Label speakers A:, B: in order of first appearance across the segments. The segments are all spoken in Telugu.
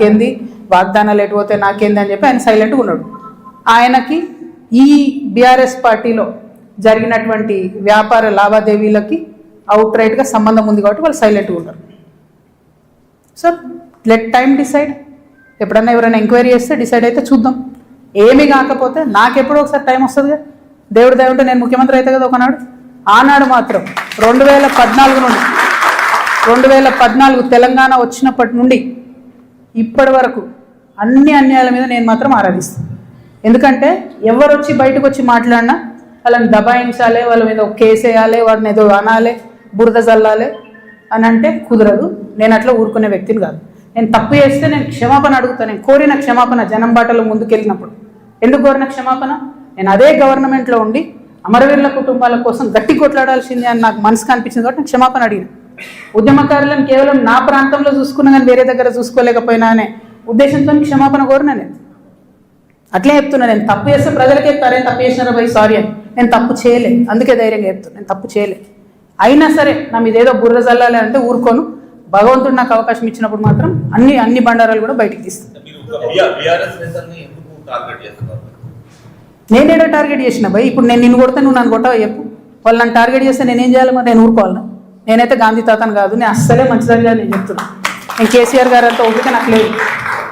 A: ఏంది వాగ్దానాలు ఎటుపోతే నాకేంది అని చెప్పి ఆయన సైలెంట్గా ఉన్నాడు. ఆయనకి ఈ బీఆర్ఎస్ పార్టీలో జరిగినటువంటి వ్యాపార లావాదేవీలకి అవుట్ రైట్గా సంబంధం ఉంది కాబట్టి వాళ్ళు సైలెంట్గా ఉన్నారు. So let time decide. ఎప్పుడన్నా ఎవరైనా ఎంక్వైరీ చేస్తే డిసైడ్ అయితే చూద్దాం. ఏమీ కాకపోతే నాకెప్పుడో ఒకసారి టైం వస్తుందిగా. దేవుడు దయ ఉంటే నేను ముఖ్యమంత్రి అయితే కదా ఒకనాడు. ఆనాడు మాత్రం 2014 నుండి 2014 తెలంగాణ వచ్చినప్పటి నుండి ఇప్పటి వరకు అన్ని అన్యాయాల మీద నేను మాత్రం ఆరాధిస్తాను. ఎందుకంటే ఎవరు వచ్చి బయటకు వచ్చి మాట్లాడినా వాళ్ళని దబాయించాలి, వాళ్ళ మీద ఒక కేసు వేయాలి, వాడిని ఏదో అనాలి, బురద చల్లాలి అని అంటే కుదరదు. నేను అట్లా ఊరుకునే వ్యక్తిని కాదు. నేను తప్పు చేస్తే నేను క్షమాపణ అడుగుతాను. నేను కోరిన క్షమాపణ జనం బాటలో ముందుకెళ్ళినప్పుడు ఎందుకు కోరిన క్షమాపణ? నేను అదే గవర్నమెంట్లో ఉండి అమరవీరుల కుటుంబాల కోసం గట్టి కొట్లాడాల్సిందే అని నాకు మనసుకు అనిపించింది కాబట్టి నేను క్షమాపణ అడిగిన. ఉద్యమకారులను కేవలం నా ప్రాంతంలో చూసుకున్నా కానీ వేరే దగ్గర చూసుకోలేకపోయినా అనే ఉద్దేశంతో క్షమాపణ కోరినా. అట్లే చెప్తున్నా, నేను తప్పు చేస్తే ప్రజలకే చెప్తారే తప్పు చేసినారా భయ్ సారీ అని. నేను తప్పు చేయలే, అందుకే ధైర్యంగా చెప్తాను నేను తప్పు చేయలే. అయినా సరే నా మీద ఏదో బుర్ర చల్లాలి అంటే ఊరుకోను. భగవంతుడు నాకు అవకాశం ఇచ్చినప్పుడు మాత్రం అన్ని బండారాలు కూడా బయటికి తీస్తాను. నేనేడో టార్గెట్ చేసిన భయ్. ఇప్పుడు నేను నిన్ను కొడితే నువ్వు నన్ను కొట్టవా చెప్పు. వాళ్ళు నన్ను టార్గెట్ చేస్తే నేనేం చేయాలి? మరి నేను ఊరుకోవాలను. నేనైతే గాంధీ తాతను కాదు. నేను అస్సలే మంచిదని కాదు నేను చెప్తున్నా. నేను కేసీఆర్ గారు అంతా ఓపిక నాకు లేదు.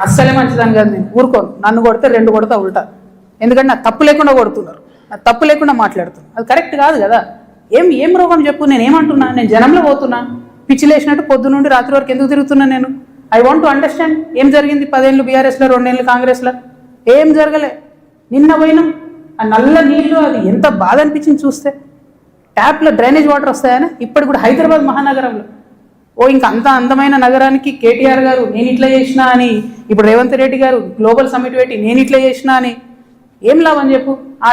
A: అస్సలే మంచిదని కాదు. నేను ఊరుకోను. నన్ను కొడితే 2 కొడతా ఉల్టా. ఎందుకంటే నాకు తప్పు లేకుండా కొడుతున్నారు, నాకు తప్పు లేకుండా మాట్లాడుతున్నారు. అది కరెక్ట్ కాదు కదా. ఏం రోగం చెప్పు. నేను ఏమంటున్నా? నేను జనంలో పోతున్నా, పిచ్చి లేచినట్టు పొద్దు నుండి రాత్రి వరకు ఎందుకు తిరుగుతున్నా నేను? I want to understand. ఏం జరిగింది 10 ఏళ్ళు బీఆర్ఎస్లో, 2 ఏళ్ళు కాంగ్రెస్లో? ఏం జరగలే. నిన్న పోయినాం, ఆ నల్ల నీళ్ళు అది ఎంత బాధ అనిపించింది చూస్తే. ట్యాప్లో డ్రైనేజ్ వాటర్ వస్తాయని ఇప్పటికి కూడా హైదరాబాద్ మహానగరంలో ఇంకా అంత అందమైన నగరానికి కేటీఆర్ గారు నేను ఇట్లా చేసినా అని, ఇప్పుడు రేవంత్ రెడ్డి గారు గ్లోబల్ సమ్మిట్ పెట్టి నేను ఇట్లా చేసినా అని ఏం లాభం చెప్పు? ఆడ